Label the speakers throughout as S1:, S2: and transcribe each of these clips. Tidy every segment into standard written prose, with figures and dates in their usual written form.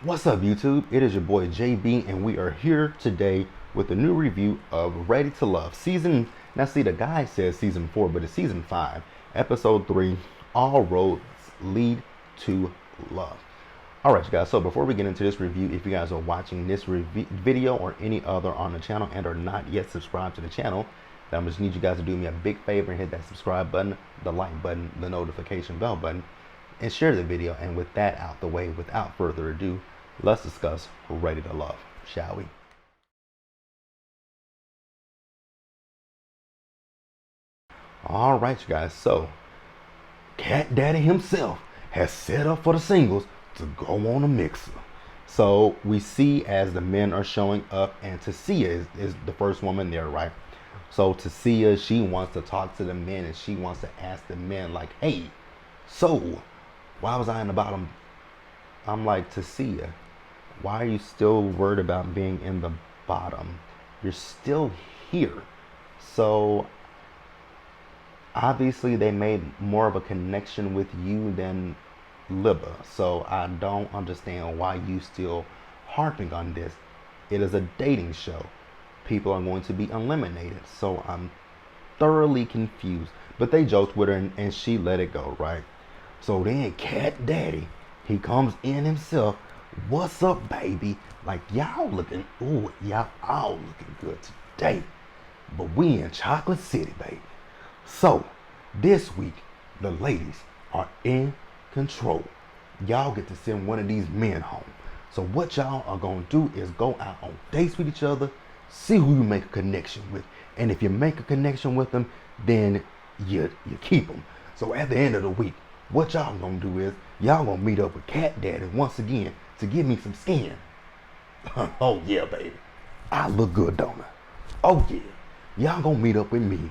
S1: What's up, YouTube? It is your boy JB, and we are here today with a new review of Ready to Love season. Now, see, the guy says season 4, but it's season 5, episode 3. All roads lead to love. All right, you guys. So before we get into this review, if you guys are watching this video or any other on the channel and are not yet subscribed to the channel, then I just need you guys to do me a big favor and hit that subscribe button, the like button, the notification bell button, and share the video. And with that out the way, without further ado, let's discuss Ready to Love, shall we? All right, you guys. So, Cat Daddy himself has set up for the singles to go on a mixer. So we see as the men are showing up, and Tasia is the first woman there, right? So Tasia, she wants to talk to the men, and she wants to ask the men, like, hey, so why was I in the bottom? I'm like, Tasia, why are you still worried about being in the bottom? You're still here. So obviously they made more of a connection with you than Libba. So I don't understand why you still harping on this. It is a dating show. People are going to be eliminated. So I'm thoroughly confused. But they joked with her, and she let it go, right? So then Cat Daddy, he comes in himself. What's up, baby? Like, y'all looking, ooh, y'all all looking good today. But we in Chocolate City, baby. So this week, the ladies are in control. Y'all get to send one of these men home. So what y'all are gonna do is go out on dates with each other, see who you make a connection with. And if you make a connection with them, then you keep them. So at the end of the week, what y'all gonna do is y'all gonna meet up with Cat Daddy once again to give me some skin. Oh yeah, baby. I look good, don't I? Oh yeah. Y'all gonna meet up with me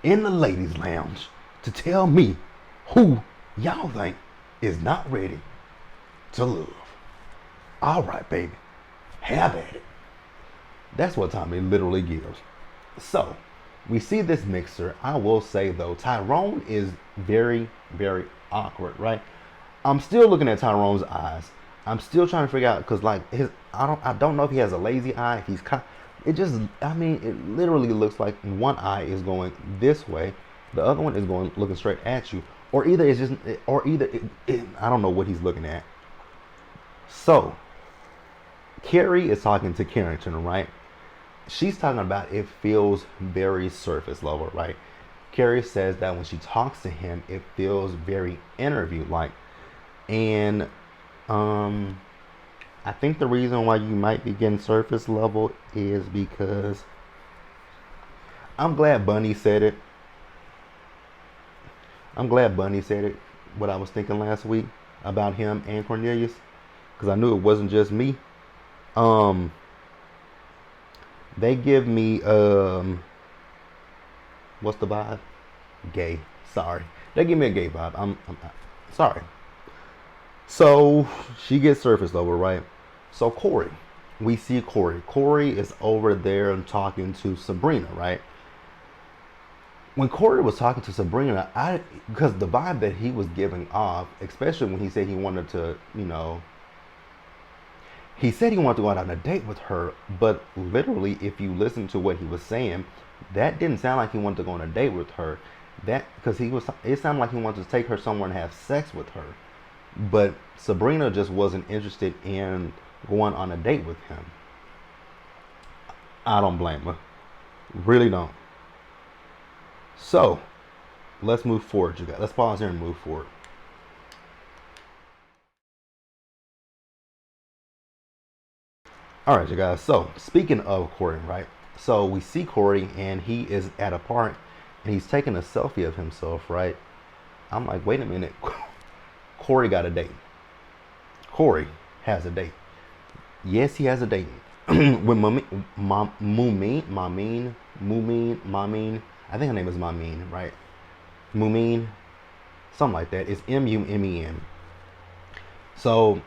S1: in the ladies' lounge to tell me who y'all think is not ready to love. All right, baby. Have at it. That's what Tommy literally gives. So, we see this mixer. I will say, though, Tyrone is very, very awkward, right? I'm still looking at Tyrone's eyes. I'm still trying to figure out, because, like, I don't know if he has a lazy eye, if he's it just, I mean, it literally looks like one eye is going this way, the other one is going looking straight at you, or either it's just, I don't know what he's looking at. So Carrie is talking to Carrington, right? She's talking about it feels very surface level, right? Carrie says that when she talks to him, it feels very interview like. And I think the reason why you might be getting surface level is because I'm glad Bunny said it. I'm glad Bunny said it, what I was thinking last week about him and Cornelius, because I knew it wasn't just me. They give me what's the vibe? Gay. Sorry, they give me a gay vibe. I'm sorry. So she gets surface level, right? So Corey, we see Corey. Corey is over there and talking to Sabrina, right? When Corey was talking to Sabrina, because the vibe that he was giving off, especially when he said he wanted to, he said he wanted to go out on a date with her, but literally, if you listen to what he was saying, that didn't sound like he wanted to go on a date with her. Because it sounded like he wanted to take her somewhere and have sex with her. But Sabrina just wasn't interested in going on a date with him. I don't blame her. Really don't. So, let's move forward, you guys. Let's pause here and move forward. All right, you guys. So, speaking of Corey, right? So, we see Corey, and he is at a park, and he's taking a selfie of himself, right? I'm like, wait a minute. Corey got a date. Corey has a date. Yes, he has a date with Mameen. I think her name is Mameen, right? Mumeen, something like that. It's Mumen. So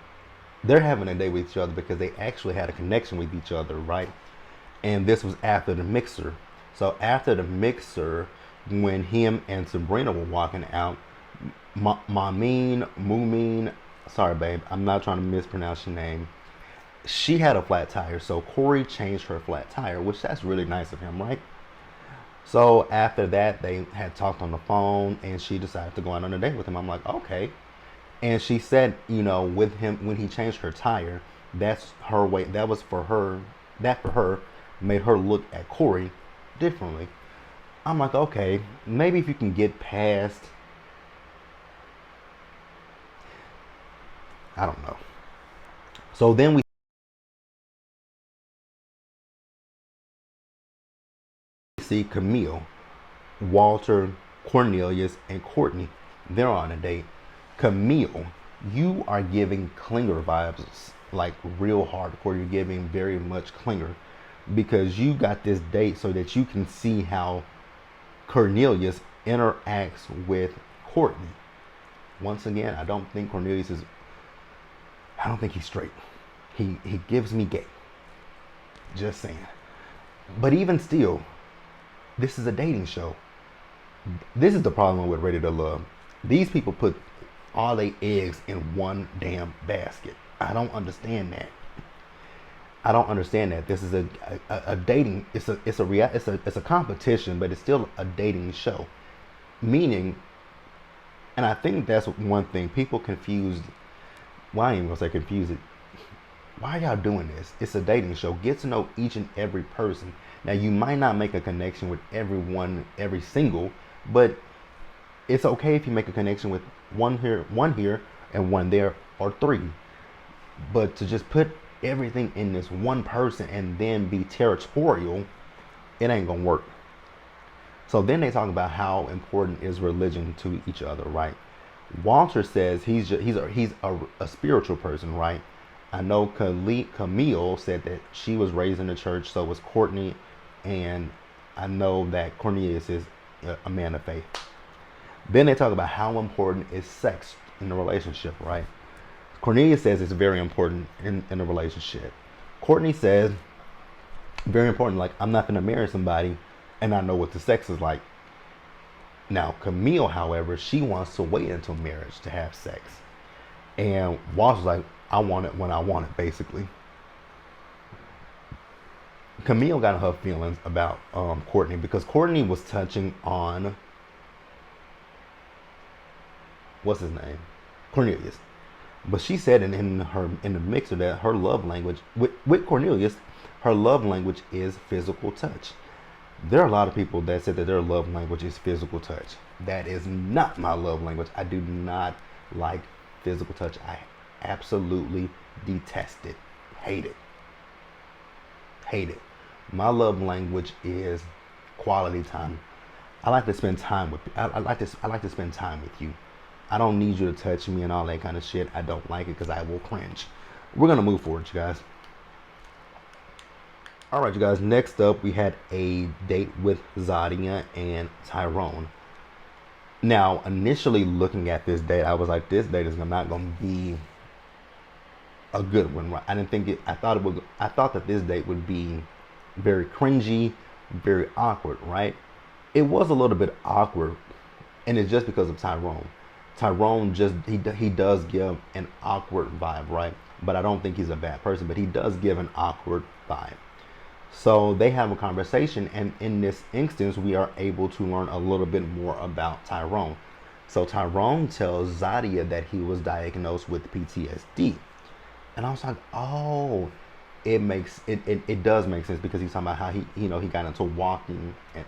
S1: they're having a date with each other because they actually had a connection with each other, right? And this was after the mixer. So after the mixer, when him and Sabrina were walking out, Mumin, sorry, babe, I'm not trying to mispronounce your name. She had a flat tire, so Corey changed her flat tire, which that's really nice of him, right? So after that, they had talked on the phone, and she decided to go out on a date with him. I'm like, okay. And she said, with him when he changed her tire, that's her way. That was for her. That for her made her look at Corey differently. I'm like, okay, maybe if you can get past, I don't know. So then we see Camille, Walter, Cornelius, and Courtney. They're on a date. Camille, you are giving Klinger vibes, like real hardcore. You're giving very much Klinger because you got this date so that you can see how Cornelius interacts with Courtney. Once again, I don't think Cornelius is. I don't think he's straight. He gives me gay. Just saying. But even still, this is a dating show. This is the problem with Ready to Love. These people put all their eggs in one damn basket. I don't understand that. I don't understand that. This is a dating. It's a competition, but it's still a dating show. Meaning, and I think that's one thing people confused. Well, I ain't even gonna say confused. Why are y'all doing this? It's a dating show. Get to know each and every person. Now, you might not make a connection with everyone, every single, but it's okay if you make a connection with one here, and one there, or three. But to just put everything in this one person and then be territorial, it ain't gonna work. So then they talk about how important is religion to each other, right? Walter says he's a spiritual person, right? I know Camille said that she was raised in the church, so was Courtney, and I know that Cornelius is a man of faith. Then they talk about how important is sex in the relationship, right? Cornelius says it's very important in a relationship. Courtney says, very important, like, I'm not going to marry somebody and I know what the sex is like. Now, Camille, however, she wants to wait until marriage to have sex. And Walter's like, I want it when I want it, basically. Camille got her feelings about Courtney because Courtney was touching on, what's his name? Cornelius. But she said in the mix of that, her love language with Cornelius, her love language is physical touch. There are a lot of people that said that their love language is physical touch. That is not my love language. I do not like physical touch. I absolutely detest it. Hate it. Hate it. My love language is quality time. I like to spend time with. I like to spend time with you. I don't need you to touch me and all that kind of shit. I don't like it because I will cringe. We're gonna move forward, you guys. All right, you guys. Next up, we had a date with Zadina and Tyrone. Now, initially looking at this date, I was like, this date is not gonna be a good one. Right? I didn't think it. I thought that this date would be very cringy, very awkward. Right? It was a little bit awkward, and it's just because of Tyrone. Tyrone he does give an awkward vibe, right? But I don't think he's a bad person, but he does give an awkward vibe. So they have a conversation, and in this instance, we are able to learn a little bit more about Tyrone. So Tyrone tells Zadia that he was diagnosed with PTSD. And I was like, oh, it does make sense because he's talking about how he got into walking and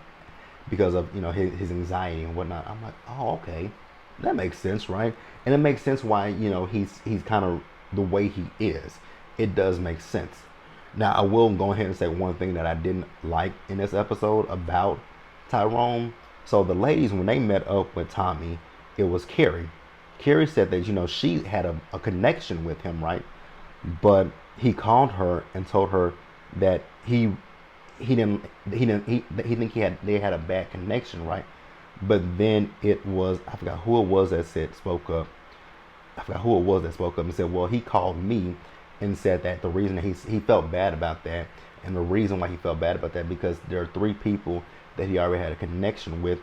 S1: because of his anxiety and whatnot. I'm like, oh, okay. That makes sense, right? And it makes sense why, he's kind of the way he is. It does make sense. Now, I will go ahead and say one thing that I didn't like in this episode about Tyrone. So the ladies, when they met up with Tommy, it was Carrie. Carrie said that, she had a connection with him, right? But he called her and told her that they had a bad connection, right? But then it was, I forgot who it was that spoke up. I forgot who it was that spoke up and said, well, he called me and said that the reason that he felt bad about that, and the reason why he felt bad about that, because there are 3 people that he already had a connection with,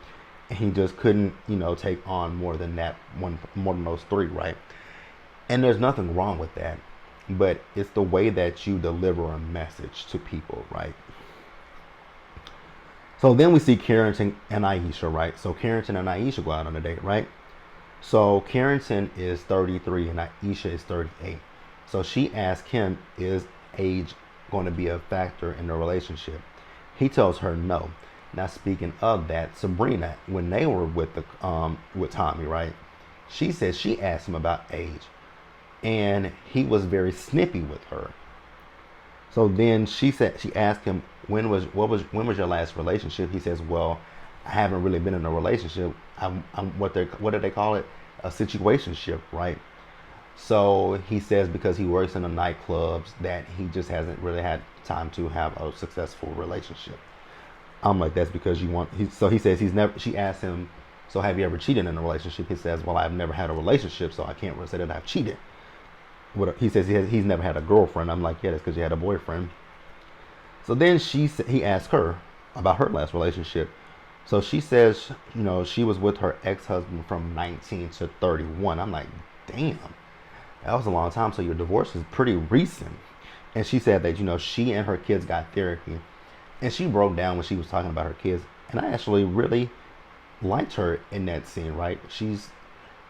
S1: and he just couldn't, take on more than those 3, right? And there's nothing wrong with that. But it's the way that you deliver a message to people, right? So then we see Carrington and Aisha, right? So Carrington and Aisha go out on a date, right? So Carrington is 33 and Aisha is 38. So she asked him, is age going to be a factor in the relationship? He tells her no. Now speaking of that, Sabrina, when they were with Tommy, right? She says she asked him about age, and he was very snippy with her. So then she asked him when was your last relationship? He says, well, I haven't really been in a relationship. I'm what do they call it? A situationship, right? So he says because he works in the nightclubs that he just hasn't really had time to have a successful relationship. I'm like, that's because you want. So he says he's never. She asked him, so have you ever cheated in a relationship? He says, well, I've never had a relationship, so I can't really say that I've cheated. He says he's never had a girlfriend. I'm like, yeah, that's because you had a boyfriend. So then he asked her about her last relationship. So she says, she was with her ex-husband from 19 to 31. I'm like, damn, that was a long time. So your divorce is pretty recent. And she said that, she and her kids got therapy. And she broke down when she was talking about her kids. And I actually really liked her in that scene, right?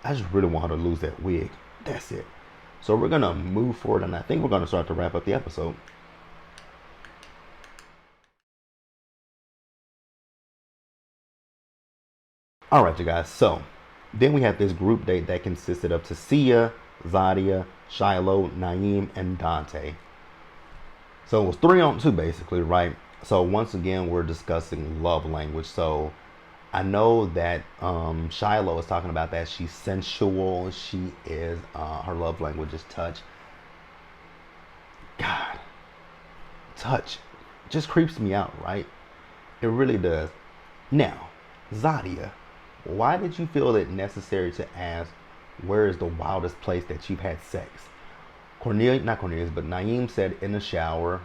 S1: I just really want her to lose that wig. That's it. So we're going to move forward, and I think we're going to start to wrap up the episode. All right, you guys. So then we have this group date that consisted of Tasia, Zadia, Shiloh, Naeem, and Dante. So it was 3-on-2 basically, right? So once again, we're discussing love language. So I know that Shiloh is talking about that she's sensual. She is, her love language is touch. God, touch just creeps me out, right? It really does. Now, Zadia, why did you feel it necessary to ask where is the wildest place that you've had sex? Not Cornelius, but Naeem said in the shower.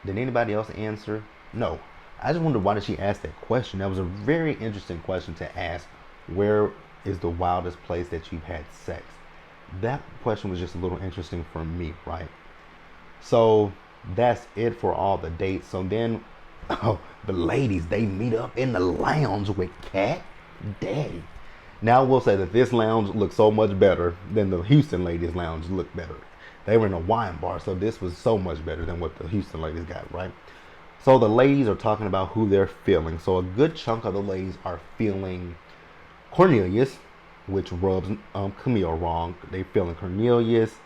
S1: Did anybody else answer? No. I just wondered, why did she ask that question? That was a very interesting question to ask. Where is the wildest place that you've had sex? That question was just a little interesting for me, right? So that's it for all the dates. So then, the ladies, they meet up in the lounge with Cat Daddy. Now I will say that this lounge looks so much better than the Houston ladies lounge looked better. They were in a wine bar, so this was so much better than what the Houston ladies got, right? So the ladies are talking about who they're feeling. So a good chunk of the ladies are feeling Cornelius, which rubs Camille wrong. They feeling Cornelius.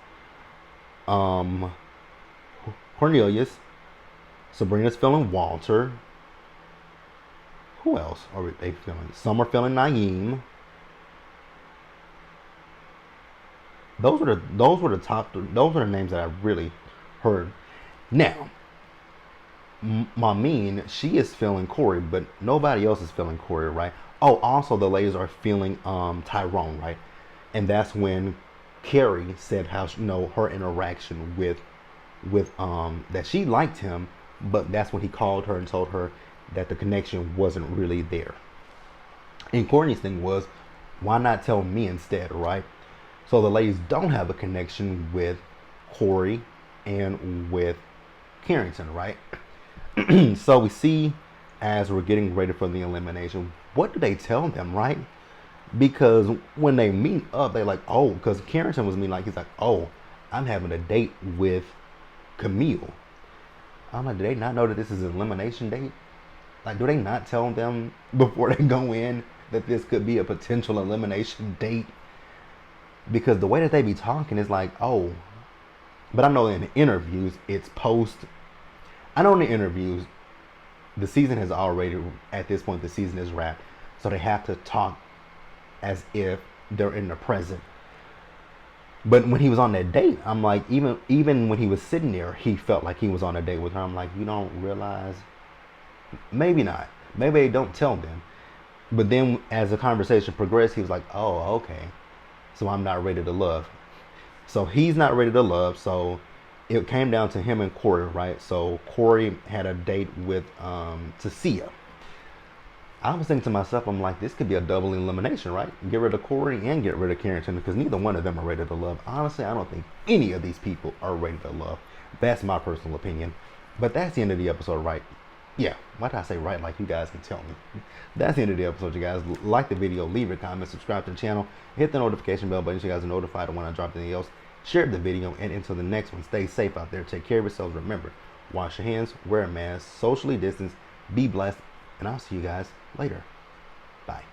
S1: Sabrina's feeling Walter. Who else are they feeling? Some are feeling Naeem. Those were the names that I really heard. Now, Mameen, she is feeling Corey, but nobody else is feeling Corey, right? Oh, also the ladies are feeling Tyrone, right? And that's when Carrie said how her interaction with that she liked him, but that's when he called her and told her that the connection wasn't really there. And Courtney's thing was, why not tell me instead, right? So the ladies don't have a connection with Corey and with Carrington, right? So we see as we're getting ready for the elimination, what do they tell them, right? Because when they meet up, they're like, oh, because Carrington was he's like, oh, I'm having a date with Camille. I'm like, do they not know that this is an elimination date? Like, do they not tell them before they go in that this could be a potential elimination date? Because the way that they be talking is like, oh, but I know in the interviews, it's post. I know in the interviews, the season has already, at this point, the season is wrapped. So they have to talk as if they're in the present. But when he was on that date, I'm like, even when he was sitting there, he felt like he was on a date with her. I'm like, you don't realize? Maybe not. Maybe they don't tell them. But then as the conversation progressed, he was like, oh, okay. So I'm not ready to love. So he's not ready to love. So it came down to him and Corey, right? So Corey had a date with Tasia. I was thinking to myself, I'm like, this could be a double elimination, right? Get rid of Corey and get rid of Carrington because neither one of them are ready to love. Honestly, I don't think any of these people are ready to love. That's my personal opinion. But that's the end of the episode, right? Yeah, why did I say right like you guys can tell me? That's the end of the episode, you guys. Like the video, leave a comment, subscribe to the channel, hit the notification bell button so you guys are notified when I drop anything else. Share the video, and until the next one, stay safe out there. Take care of yourselves. Remember, wash your hands, wear a mask, socially distance, be blessed, and I'll see you guys later. Bye.